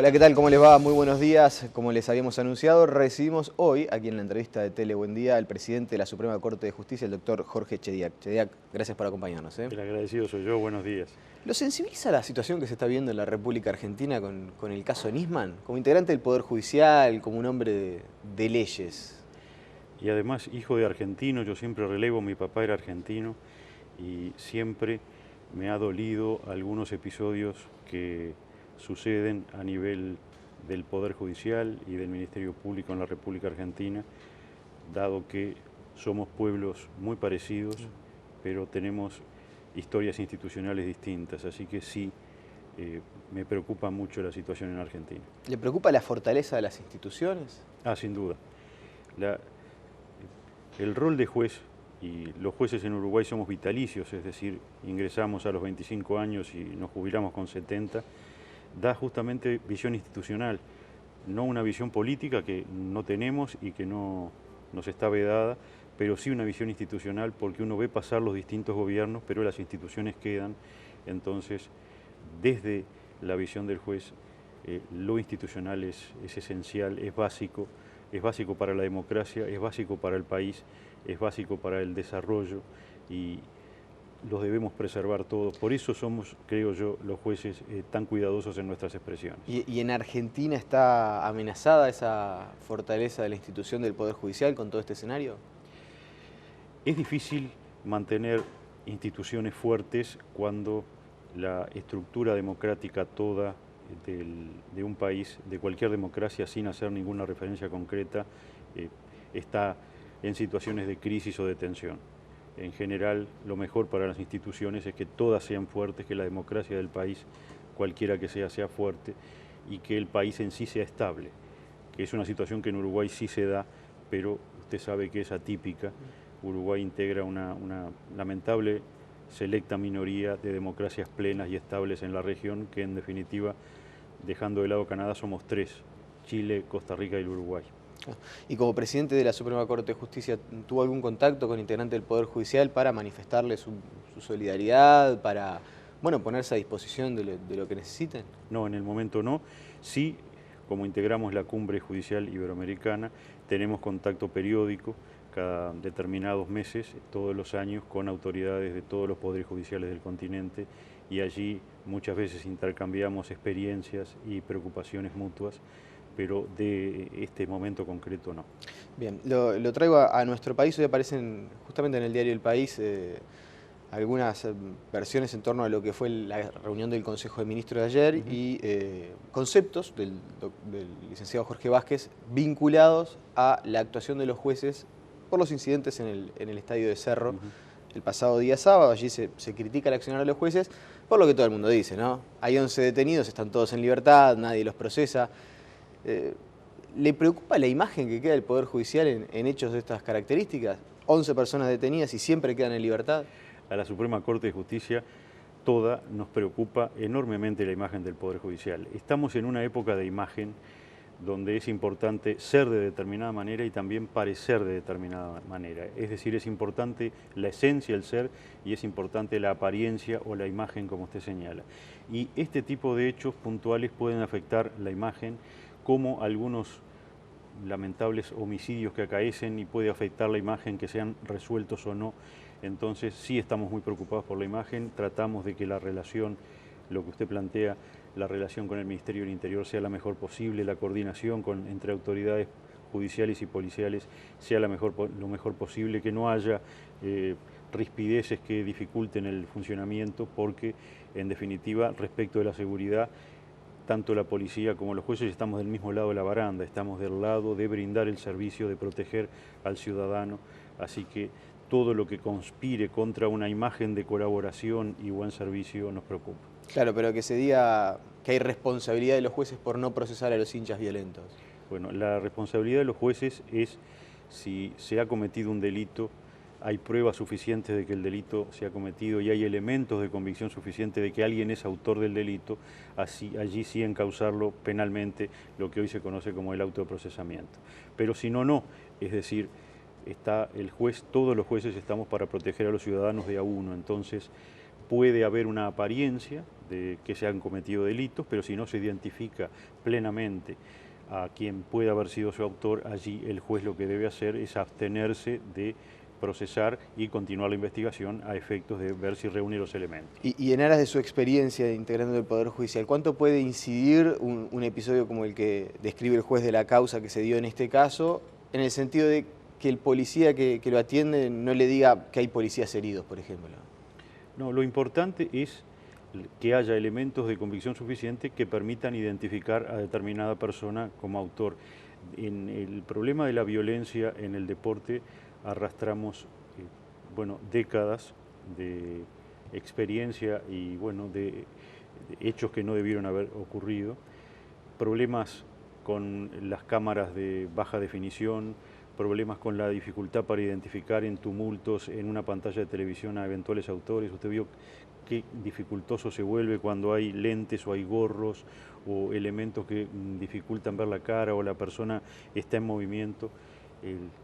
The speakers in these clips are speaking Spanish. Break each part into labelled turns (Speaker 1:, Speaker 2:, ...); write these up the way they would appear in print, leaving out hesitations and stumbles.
Speaker 1: Hola, ¿qué tal? ¿Cómo les va? Muy buenos días. Como les habíamos anunciado, recibimos hoy, aquí en la entrevista de Tele Buen Día, al presidente de la Suprema Corte de Justicia, el doctor Jorge Chediak. Chediak, gracias por acompañarnos.
Speaker 2: El agradecido soy yo, buenos días.
Speaker 1: ¿Lo sensibiliza la situación que se está viendo en la República Argentina con el caso Nisman? Como integrante del Poder Judicial, como un hombre de leyes.
Speaker 2: Y además, hijo de argentino, yo siempre relevo, mi papá era argentino y siempre me ha dolido algunos episodios que suceden a nivel del Poder Judicial y del Ministerio Público en la República Argentina, dado que somos pueblos muy parecidos, pero tenemos historias institucionales distintas, así que sí, me preocupa mucho la situación en Argentina.
Speaker 1: ¿Le preocupa la fortaleza de las instituciones?
Speaker 2: Sin duda. El rol de juez, y los jueces en Uruguay somos vitalicios, es decir, ingresamos a los 25 años y nos jubilamos con 70, da justamente visión institucional, no una visión política que no tenemos y que no nos está vedada, pero sí una visión institucional porque uno ve pasar los distintos gobiernos, pero las instituciones quedan. Entonces, desde la visión del juez, lo institucional es esencial, es básico para la democracia, es básico para el país, es básico para el desarrollo y los debemos preservar todos. Por eso somos, creo yo, los jueces tan cuidadosos en nuestras expresiones.
Speaker 1: ¿Y en Argentina está amenazada esa fortaleza de la institución del Poder Judicial con todo este escenario?
Speaker 2: Es difícil mantener instituciones fuertes cuando la estructura democrática toda de un país, de cualquier democracia, sin hacer ninguna referencia concreta, está en situaciones de crisis o de tensión. En general, lo mejor para las instituciones es que todas sean fuertes, que la democracia del país, cualquiera que sea fuerte y que el país en sí sea estable, que es una situación que en Uruguay sí se da, pero usted sabe que es atípica. Uruguay integra una lamentable selecta minoría de democracias plenas y estables en la región, que en definitiva, dejando de lado Canadá, somos tres: Chile, Costa Rica y el Uruguay.
Speaker 1: Y como presidente de la Suprema Corte de Justicia, ¿tuvo algún contacto con integrantes del Poder Judicial para manifestarle su solidaridad, para ponerse a disposición de lo que necesiten?
Speaker 2: No, en el momento no. Sí, como integramos la Cumbre Judicial Iberoamericana, tenemos contacto periódico cada determinados meses, todos los años, con autoridades de todos los poderes judiciales del continente, y allí muchas veces intercambiamos experiencias y preocupaciones mutuas, pero de este momento concreto no.
Speaker 1: Bien, lo traigo a nuestro país. Hoy aparecen justamente en el diario El País algunas versiones en torno a lo que fue la reunión del Consejo de Ministros de ayer y conceptos del licenciado Jorge Vázquez vinculados a la actuación de los jueces por los incidentes en el estadio de Cerro el pasado día sábado. Allí se critica el accionar de los jueces por lo que todo el mundo dice, ¿no? Hay 11 detenidos, están todos en libertad, nadie los procesa. ¿Le preocupa la imagen que queda del Poder Judicial en hechos de estas características? 11 personas detenidas y siempre quedan en libertad.
Speaker 2: A la Suprema Corte de Justicia toda nos preocupa enormemente la imagen del Poder Judicial. Estamos en una época de imagen donde es importante ser de determinada manera y también parecer de determinada manera. Es decir, es importante la esencia, el ser, y es importante la apariencia o la imagen, como usted señala. Y este tipo de hechos puntuales pueden afectar la imagen, como algunos lamentables homicidios que acaecen, y puede afectar la imagen que sean resueltos o no. Entonces sí estamos muy preocupados por la imagen, tratamos de que la relación, lo que usted plantea, la relación con el Ministerio del Interior sea la mejor posible, la coordinación entre autoridades judiciales y policiales sea lo mejor posible, que no haya rispideces que dificulten el funcionamiento, porque en definitiva, respecto de la seguridad, tanto la policía como los jueces estamos del mismo lado de la baranda, estamos del lado de brindar el servicio, de proteger al ciudadano, así que todo lo que conspire contra una imagen de colaboración y buen servicio nos preocupa.
Speaker 1: Claro, pero que se diga que hay responsabilidad de los jueces por no procesar a los hinchas violentos.
Speaker 2: Bueno, la responsabilidad de los jueces es si se ha cometido un delito, hay pruebas suficientes de que el delito se ha cometido y hay elementos de convicción suficiente de que alguien es autor del delito, allí sí encauzarlo penalmente, lo que hoy se conoce como el autoprocesamiento. Pero si no, no. Es decir, está el juez, todos los jueces estamos para proteger a los ciudadanos de a uno, entonces puede haber una apariencia de que se han cometido delitos, pero si no se identifica plenamente a quien puede haber sido su autor, allí el juez lo que debe hacer es abstenerse de procesar y continuar la investigación a efectos de ver si reúne los elementos.
Speaker 1: Y en aras de su experiencia integrando el Poder Judicial, ¿cuánto puede incidir un episodio como el que describe el juez de la causa que se dio en este caso, en el sentido de que el policía que lo atiende no le diga que hay policías heridos, por ejemplo?
Speaker 2: No, lo importante es que haya elementos de convicción suficiente que permitan identificar a determinada persona como autor. En el problema de la violencia en el deporte arrastramos décadas de experiencia y de hechos que no debieron haber ocurrido, problemas con las cámaras de baja definición, problemas con la dificultad para identificar en tumultos en una pantalla de televisión a eventuales autores. Usted vio qué dificultoso se vuelve cuando hay lentes o hay gorros o elementos que dificultan ver la cara o la persona está en movimiento.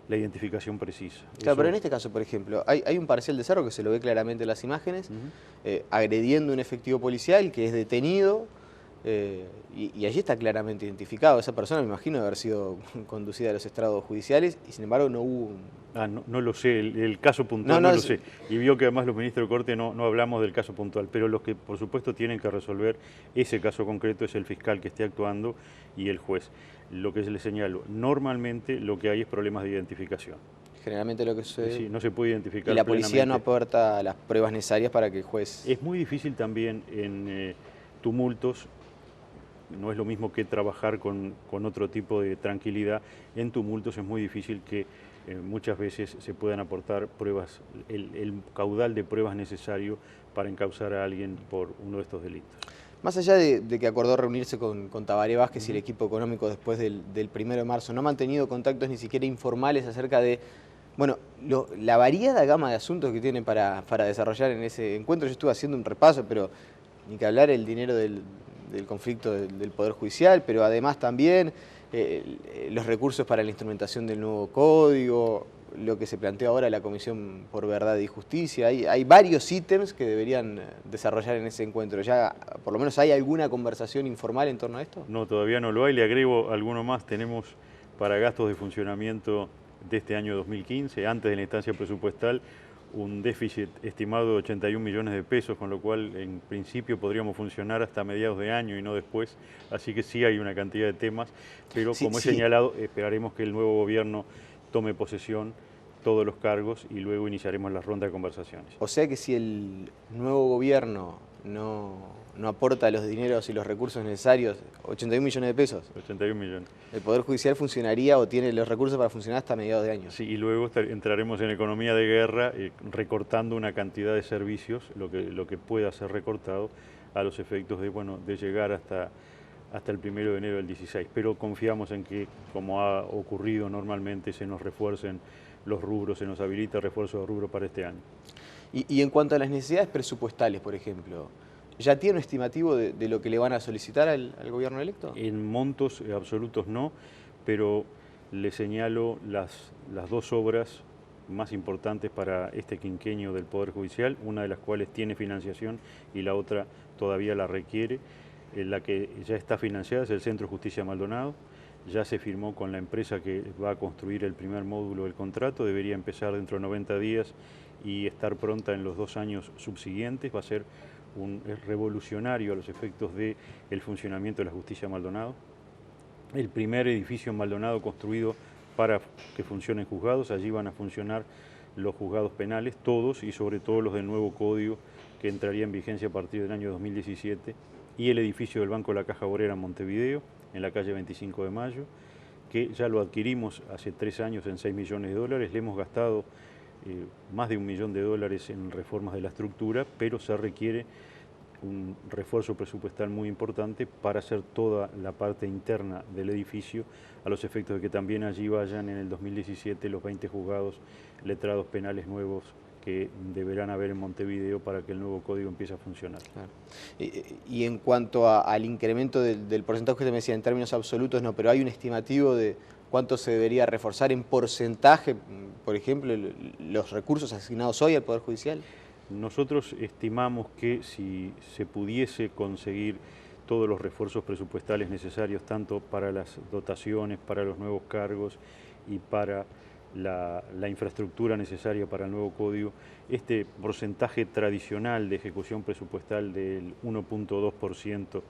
Speaker 2: La identificación precisa.
Speaker 1: Claro, pero en este caso, por ejemplo, hay un parcial de Cerro que se lo ve claramente en las imágenes, agrediendo un efectivo policial que es detenido, y allí está claramente identificado. Esa persona, me imagino, haber sido conducida a los estrados judiciales y sin embargo no hubo
Speaker 2: no lo sé, el caso puntual no lo sé. Y vio que además los ministros de Corte no hablamos del caso puntual, pero los que por supuesto tienen que resolver ese caso concreto es el fiscal que esté actuando y el juez. Lo que les señalo, normalmente lo que hay es problemas de identificación.
Speaker 1: Generalmente lo que sucede...
Speaker 2: Sí, no se puede identificar.
Speaker 1: Y la policía no aporta las pruebas necesarias para que el juez...
Speaker 2: Es muy difícil también en tumultos. No es lo mismo que trabajar con otro tipo de tranquilidad. En tumultos es muy difícil que muchas veces se puedan aportar pruebas, el caudal de pruebas necesario para encausar a alguien por uno de estos delitos.
Speaker 1: Más allá de que acordó reunirse con Tabaré Vázquez y el equipo económico después del 1 de marzo, ¿no ha mantenido contactos ni siquiera informales acerca de la variada gama de asuntos que tiene para desarrollar en ese encuentro? Yo estuve haciendo un repaso, pero ni que hablar el dinero del conflicto del Poder Judicial, pero además también los recursos para la instrumentación del nuevo código, lo que se plantea ahora la Comisión por Verdad y Justicia. Hay varios ítems que deberían desarrollar en ese encuentro. ¿Ya por lo menos hay alguna conversación informal en torno a esto?
Speaker 2: No, todavía no lo hay. Le agrego alguno más. Tenemos para gastos de funcionamiento de este año 2015, antes de la instancia presupuestal, un déficit estimado de 81 millones de pesos, con lo cual en principio podríamos funcionar hasta mediados de año y no después, así que sí hay una cantidad de temas, pero como he señalado, esperaremos que el nuevo gobierno tome posesión, todos los cargos, y luego iniciaremos la ronda de conversaciones.
Speaker 1: O sea que si el nuevo gobierno no aporta los dineros y los recursos necesarios, 81 millones de pesos.
Speaker 2: 81 millones.
Speaker 1: El Poder Judicial funcionaría o tiene los recursos para funcionar hasta mediados de año.
Speaker 2: Sí, y luego entraremos en economía de guerra, recortando una cantidad de servicios, lo que pueda ser recortado a los efectos de llegar hasta el 1 de enero del 16. Pero confiamos en que, como ha ocurrido normalmente, se nos refuercen los rubros, se nos habilita refuerzo de rubro para este año.
Speaker 1: Y en cuanto a las necesidades presupuestales, por ejemplo, ¿ya tiene un estimativo de lo que le van a solicitar al gobierno electo?
Speaker 2: En montos absolutos no, pero le señalo las dos obras más importantes para este quinquenio del Poder Judicial, una de las cuales tiene financiación y la otra todavía la requiere. La que ya está financiada es el Centro Justicia Maldonado. Ya se firmó con la empresa que va a construir el primer módulo del contrato, debería empezar dentro de 90 días y estar pronta en los 2 años subsiguientes. Va a ser revolucionario a los efectos del funcionamiento de la Justicia Maldonado. El primer edificio en Maldonado construido para que funcionen juzgados, allí van a funcionar los juzgados penales, todos y sobre todo los del nuevo código que entraría en vigencia a partir del año 2017, y el edificio del Banco de la Caja Obrera en Montevideo, en la calle 25 de Mayo, que ya lo adquirimos hace 3 años en 6 millones de dólares, le hemos gastado más de $1 millón en reformas de la estructura, pero se requiere un refuerzo presupuestal muy importante para hacer toda la parte interna del edificio, a los efectos de que también allí vayan en el 2017 los 20 juzgados letrados penales nuevos que deberán haber en Montevideo para que el nuevo código empiece a funcionar.
Speaker 1: Claro. Y en cuanto al incremento del porcentaje que usted me decía, en términos absolutos no, pero hay un estimativo de cuánto se debería reforzar en porcentaje, por ejemplo, los recursos asignados hoy al Poder Judicial.
Speaker 2: Nosotros estimamos que si se pudiese conseguir todos los refuerzos presupuestales necesarios, tanto para las dotaciones, para los nuevos cargos y para la infraestructura necesaria para el nuevo código, este porcentaje tradicional de ejecución presupuestal del 1.2%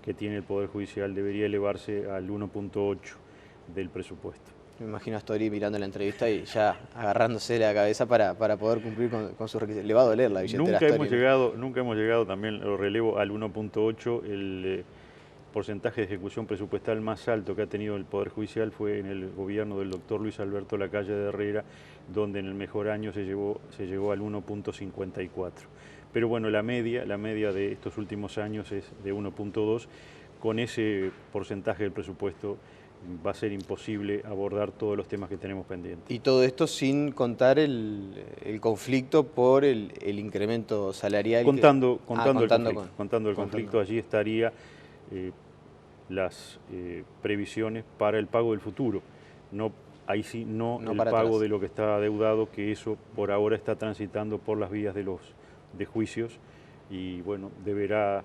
Speaker 2: que tiene el Poder Judicial debería elevarse al 1.8% del presupuesto.
Speaker 1: Me imagino a Astori mirando la entrevista y ya agarrándose la cabeza para poder cumplir con sus requisitos. Le va a doler la billetera
Speaker 2: Nunca
Speaker 1: a Astori, ¿no?
Speaker 2: nunca hemos llegado, también lo relevo, al 1.8. El porcentaje de ejecución presupuestal más alto que ha tenido el Poder Judicial fue en el gobierno del doctor Luis Alberto Lacalle de Herrera, donde en el mejor año se llegó al 1.54. Pero bueno, la media de estos últimos años es de 1.2. Con ese porcentaje del presupuesto va a ser imposible abordar todos los temas que tenemos pendientes.
Speaker 1: Y todo esto sin contar el conflicto por el incremento salarial.
Speaker 2: Contando el conflicto, allí estaría las previsiones para el pago del futuro. No, ahí sí, no el pago
Speaker 1: atrás
Speaker 2: de lo que está adeudado, que eso por ahora está transitando por las vías de juicios y bueno, deberá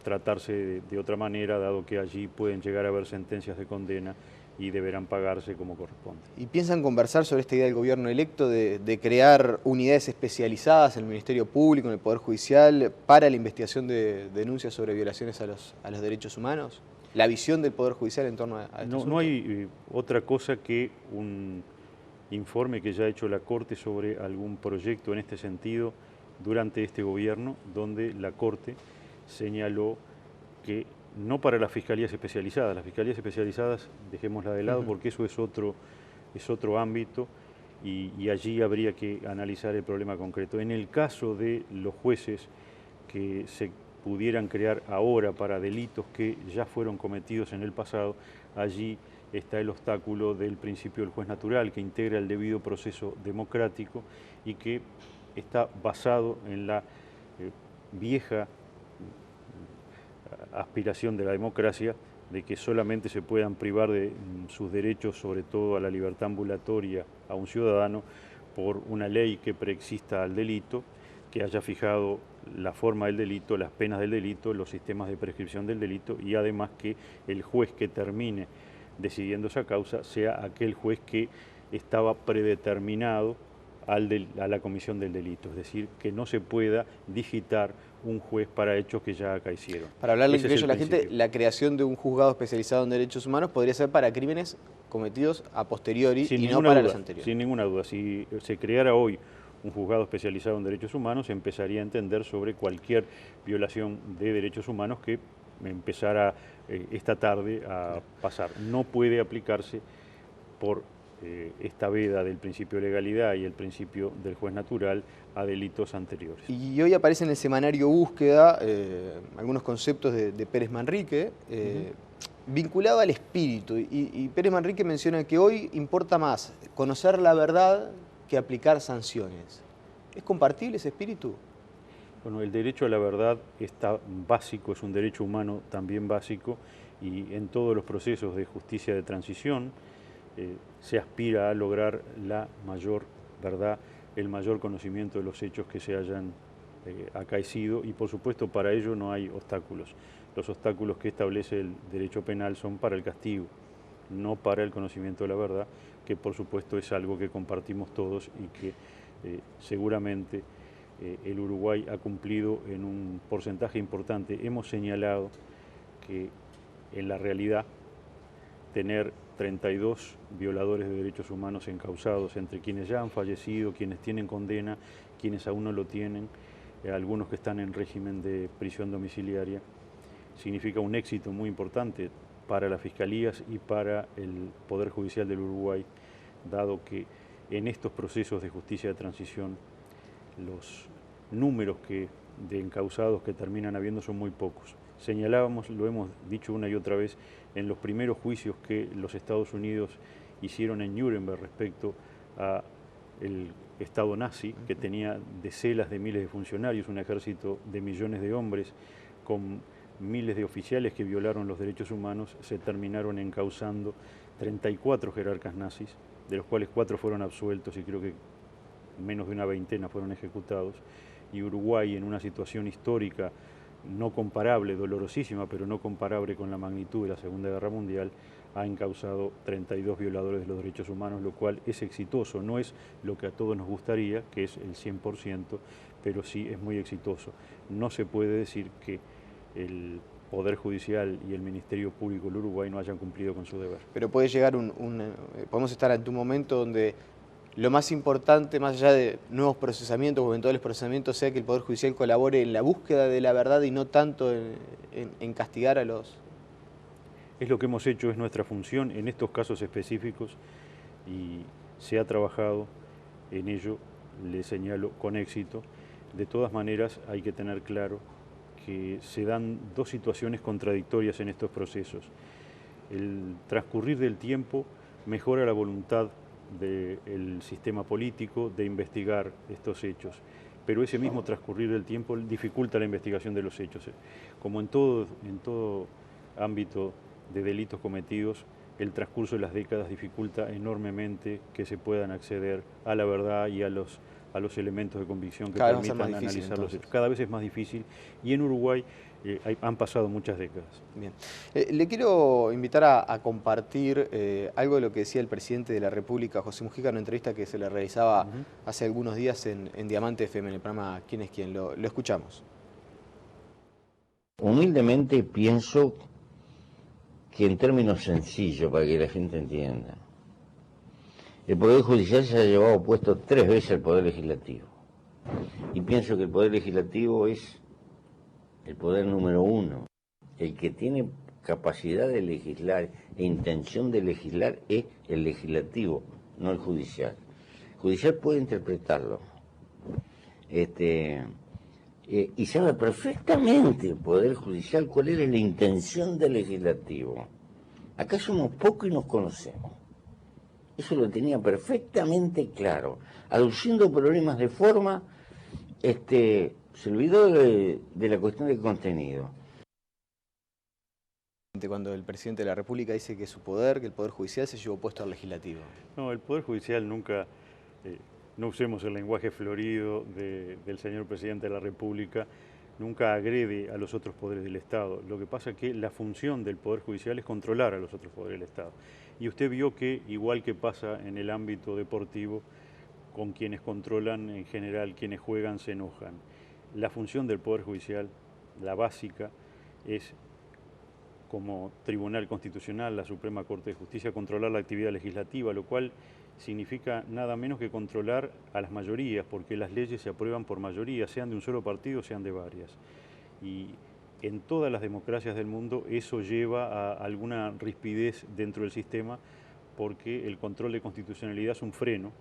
Speaker 2: tratarse de otra manera, dado que allí pueden llegar a haber sentencias de condena y deberán pagarse como corresponde.
Speaker 1: ¿Y piensan conversar sobre esta idea del gobierno electo de crear unidades especializadas en el Ministerio Público, en el Poder Judicial, para la investigación de denuncias sobre violaciones a los derechos humanos? ¿La visión del Poder Judicial en torno a esto?
Speaker 2: No hay otra cosa que un informe que ya ha hecho la Corte sobre algún proyecto en este sentido durante este gobierno, donde la Corte señaló que no para las fiscalías especializadas dejémosla de lado porque eso es otro ámbito y allí habría que analizar el problema concreto. En el caso de los jueces que se pudieran crear ahora para delitos que ya fueron cometidos en el pasado, allí está el obstáculo del principio del juez natural, que integra el debido proceso democrático y que está basado en la vieja aspiración de la democracia de que solamente se puedan privar de sus derechos, sobre todo a la libertad ambulatoria, a un ciudadano por una ley que preexista al delito, que haya fijado la forma del delito, las penas del delito, los sistemas de prescripción del delito y además que el juez que termine decidiendo esa causa sea aquel juez que estaba predeterminado a la comisión del delito, es decir, que no se pueda digitar un juez para hechos que ya acaecieron.
Speaker 1: Para hablarle incluso a la gente, la creación de un juzgado especializado en derechos humanos podría ser para crímenes cometidos a posteriori y no para los anteriores.
Speaker 2: Sin ninguna duda, si se creara hoy un juzgado especializado en derechos humanos, se empezaría a entender sobre cualquier violación de derechos humanos que empezara esta tarde a pasar. No puede aplicarse por esta veda del principio de legalidad y el principio del juez natural a delitos anteriores.
Speaker 1: Y hoy aparece en el semanario Búsqueda algunos conceptos de Pérez Manrique vinculado al espíritu. Y Pérez Manrique menciona que hoy importa más conocer la verdad que aplicar sanciones. ¿Es compartible ese espíritu?
Speaker 2: Bueno, el derecho a la verdad está básico, es un derecho humano también básico y en todos los procesos de justicia de transición se aspira a lograr la mayor verdad, el mayor conocimiento de los hechos que se hayan acaecido y por supuesto para ello no hay obstáculos. Los obstáculos que establece el derecho penal son para el castigo, no para el conocimiento de la verdad, que por supuesto es algo que compartimos todos y que seguramente el Uruguay ha cumplido en un porcentaje importante. Hemos señalado que en la realidad tener 32 violadores de derechos humanos encausados, entre quienes ya han fallecido, quienes tienen condena, quienes aún no lo tienen, algunos que están en régimen de prisión domiciliaria, significa un éxito muy importante para las fiscalías y para el Poder Judicial del Uruguay, dado que en estos procesos de justicia de transición los números de encausados que terminan habiendo son muy pocos. Señalábamos, lo hemos dicho una y otra vez, en los primeros juicios que los Estados Unidos hicieron en Nuremberg respecto a el Estado nazi, que tenía decenas de miles de funcionarios, un ejército de millones de hombres, con miles de oficiales que violaron los derechos humanos, se terminaron encausando 34 jerarcas nazis, de los cuales 4 fueron absueltos y creo que menos de una veintena fueron ejecutados, y Uruguay, en una situación histórica no comparable, dolorosísima, pero no comparable con la magnitud de la Segunda Guerra Mundial, ha encausado 32 violadores de los derechos humanos, lo cual es exitoso. No es lo que a todos nos gustaría, que es el 100%, pero sí es muy exitoso. No se puede decir que el Poder Judicial y el Ministerio Público del Uruguay no hayan cumplido con su deber.
Speaker 1: Pero puede llegar podemos estar ante un momento donde lo más importante, más allá de nuevos procesamientos o eventuales procesamientos, sea que el Poder Judicial colabore en la búsqueda de la verdad y no tanto en castigar a los...
Speaker 2: Es lo que hemos hecho, es nuestra función en estos casos específicos y se ha trabajado en ello, le señalo, con éxito. De todas maneras, hay que tener claro que se dan dos situaciones contradictorias en estos procesos. El transcurrir del tiempo mejora la voluntad del sistema político de investigar estos hechos, pero ese mismo transcurrir del tiempo dificulta la investigación de los hechos. Como en todo ámbito de delitos cometidos, el transcurso de las décadas dificulta enormemente que se puedan acceder a la verdad y a los elementos de convicción que permitan analizar los hechos. Cada vez es más difícil y en Uruguay han pasado muchas décadas.
Speaker 1: Bien. Le quiero invitar a compartir algo de lo que decía el presidente de la República, José Mujica, en una entrevista que se le realizaba hace algunos días en Diamante FM, en el programa ¿Quién es quién? Lo escuchamos.
Speaker 3: Humildemente pienso que en términos sencillos, para que la gente entienda, el Poder Judicial se ha llevado puesto 3 veces al Poder Legislativo. Y pienso que el Poder Legislativo es el poder número 1. El que tiene capacidad de legislar e intención de legislar es el legislativo, no el judicial. El judicial puede interpretarlo. Y sabe perfectamente el Poder Judicial cuál es la intención del legislativo. Acá somos pocos y nos conocemos. Eso lo tenía perfectamente claro. Aduciendo problemas de forma, se olvidó de la cuestión del contenido.
Speaker 1: Cuando el presidente de la República dice que su poder, que el Poder Judicial se llevó puesto al legislativo.
Speaker 2: No, el Poder Judicial nunca, no usemos el lenguaje florido del señor presidente de la República, nunca agrede a los otros poderes del Estado. Lo que pasa es que la función del Poder Judicial es controlar a los otros poderes del Estado. Y usted vio que, igual que pasa en el ámbito deportivo, con quienes controlan, en general, quienes juegan se enojan. La función del Poder Judicial, la básica, es como Tribunal Constitucional, la Suprema Corte de Justicia, controlar la actividad legislativa, lo cual significa nada menos que controlar a las mayorías, porque las leyes se aprueban por mayoría, sean de un solo partido, sean de varias. Y en todas las democracias del mundo eso lleva a alguna rispidez dentro del sistema, porque el control de constitucionalidad es un freno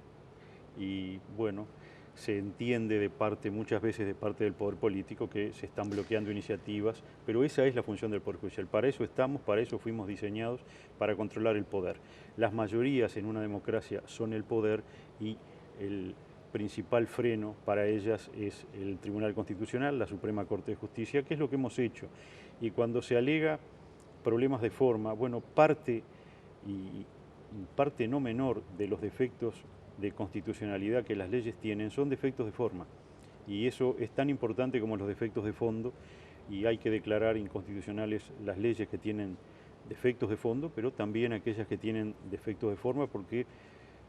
Speaker 2: y, bueno, se entiende muchas veces de parte del poder político que se están bloqueando iniciativas, pero esa es la función del Poder Judicial. Para eso estamos, para eso fuimos diseñados, para controlar el poder. Las mayorías en una democracia son el poder y el principal freno para ellas es el Tribunal Constitucional, la Suprema Corte de Justicia, que es lo que hemos hecho. Y cuando se alega problemas de forma, bueno, parte no menor de los defectos de constitucionalidad que las leyes tienen son defectos de forma, y eso es tan importante como los defectos de fondo, y hay que declarar inconstitucionales las leyes que tienen defectos de fondo, pero también aquellas que tienen defectos de forma, porque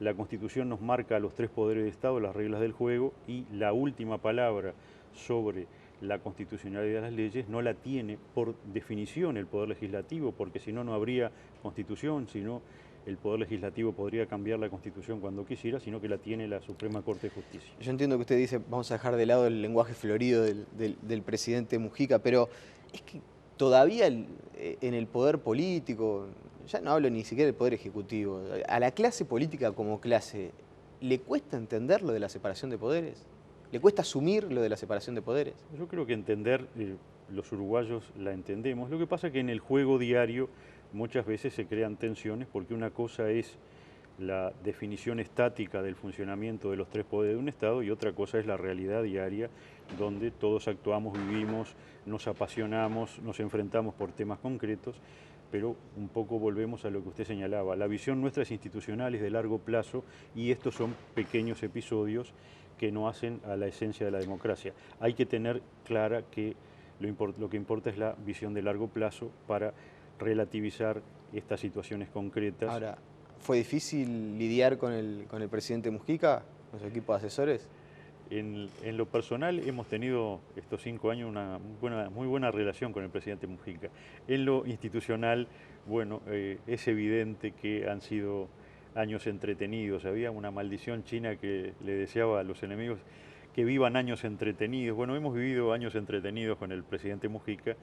Speaker 2: la Constitución nos marca a los 3 poderes de Estado las reglas del juego, y la última palabra sobre la constitucionalidad de las leyes no la tiene por definición el Poder Legislativo, porque si no, no habría Constitución, sino el Poder Legislativo podría cambiar la Constitución cuando quisiera, sino que la tiene la Suprema Corte de Justicia.
Speaker 1: Yo entiendo que usted dice, vamos a dejar de lado el lenguaje florido del presidente Mujica, pero es que todavía en el poder político, ya no hablo ni siquiera del poder ejecutivo, a la clase política como clase, ¿le cuesta entender lo de la separación de poderes? ¿Le cuesta asumir lo de la separación de poderes?
Speaker 2: Yo creo que entender, los uruguayos la entendemos. Lo que pasa es que en el juego diario muchas veces se crean tensiones, porque una cosa es la definición estática del funcionamiento de los 3 poderes de un Estado y otra cosa es la realidad diaria, donde todos actuamos, vivimos, nos apasionamos, nos enfrentamos por temas concretos, pero un poco volvemos a lo que usted señalaba. La visión nuestra es institucional, es de largo plazo, y estos son pequeños episodios que no hacen a la esencia de la democracia. Hay que tener clara que lo que importa es la visión de largo plazo para relativizar estas situaciones concretas.
Speaker 1: Ahora, ¿fue difícil lidiar con el presidente Mujica, con su equipo de asesores?
Speaker 2: En lo personal hemos tenido estos 5 años una muy buena relación con el presidente Mujica. En lo institucional, bueno, es evidente que han sido años entretenidos. Había una maldición china que le deseaba a los enemigos que vivan años entretenidos. Bueno, hemos vivido años entretenidos con el presidente Mujica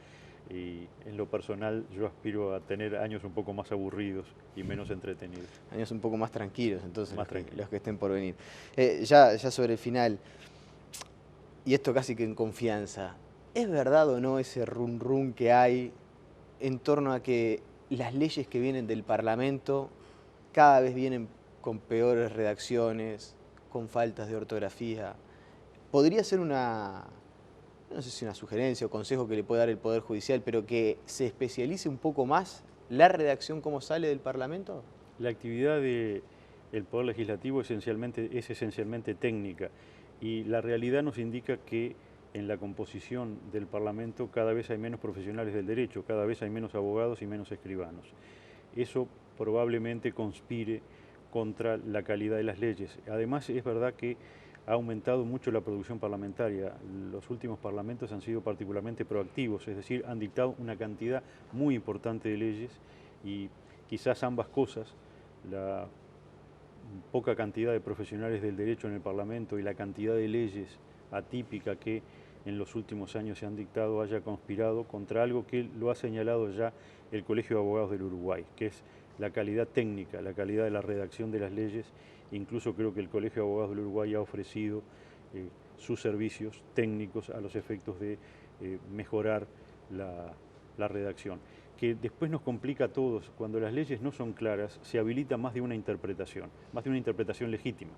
Speaker 2: y en lo personal yo aspiro a tener años un poco más aburridos y menos entretenidos.
Speaker 1: Años un poco más tranquilos, entonces,
Speaker 2: Más
Speaker 1: los que estén por venir. Ya sobre el final, y esto casi que en confianza, ¿es verdad o no ese rum rum que hay en torno a que las leyes que vienen del Parlamento cada vez vienen con peores redacciones, con faltas de ortografía? ¿Podría ser no sé si una sugerencia o consejo que le puede dar el Poder Judicial, pero que se especialice un poco más la redacción como sale del Parlamento?
Speaker 2: La actividad del Poder Legislativo es esencialmente técnica y la realidad nos indica que en la composición del Parlamento cada vez hay menos profesionales del derecho, cada vez hay menos abogados y menos escribanos. Eso probablemente conspire contra la calidad de las leyes. Además, es verdad que ha aumentado mucho la producción parlamentaria. Los últimos parlamentos han sido particularmente proactivos, es decir, han dictado una cantidad muy importante de leyes y quizás ambas cosas, la poca cantidad de profesionales del derecho en el Parlamento y la cantidad de leyes atípica que en los últimos años se han dictado, haya conspirado contra algo que lo ha señalado ya el Colegio de Abogados del Uruguay, que es la calidad técnica, la calidad de la redacción de las leyes. Incluso creo que el Colegio de Abogados del Uruguay ha ofrecido sus servicios técnicos a los efectos de mejorar la redacción. Que después nos complica a todos, cuando las leyes no son claras, se habilita más de una interpretación legítima.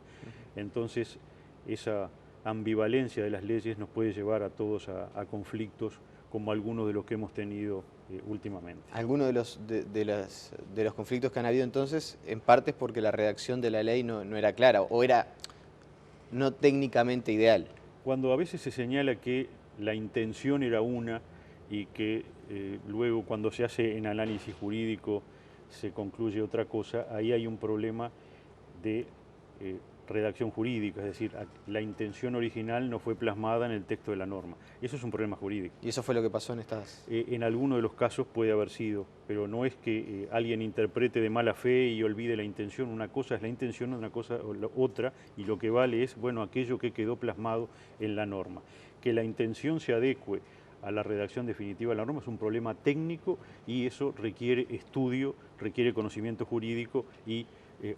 Speaker 2: Entonces, esa ambivalencia de las leyes nos puede llevar a todos a conflictos como algunos de los que hemos tenido últimamente.
Speaker 1: Algunos de los conflictos que han habido entonces, en parte es porque la redacción de la ley no era clara o era no técnicamente ideal.
Speaker 2: Cuando a veces se señala que la intención era una y que luego cuando se hace en análisis jurídico se concluye otra cosa, ahí hay un problema de redacción jurídica, es decir, la intención original no fue plasmada en el texto de la norma. Eso es un problema jurídico.
Speaker 1: ¿Y eso fue lo que pasó en estas...?
Speaker 2: En alguno de los casos puede haber sido, pero no es que alguien interprete de mala fe y olvide la intención. Una cosa es la intención, una cosa otra, y lo que vale es, bueno, aquello que quedó plasmado en la norma. Que la intención se adecue a la redacción definitiva de la norma es un problema técnico y eso requiere estudio, requiere conocimiento jurídico y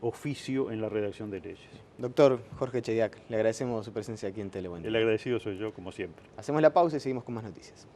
Speaker 2: oficio en la redacción de leyes.
Speaker 1: Doctor Jorge Chediak, le agradecemos su presencia aquí en Tele Buen Día.
Speaker 2: El agradecido soy yo, como siempre.
Speaker 1: Hacemos la pausa y seguimos con más noticias.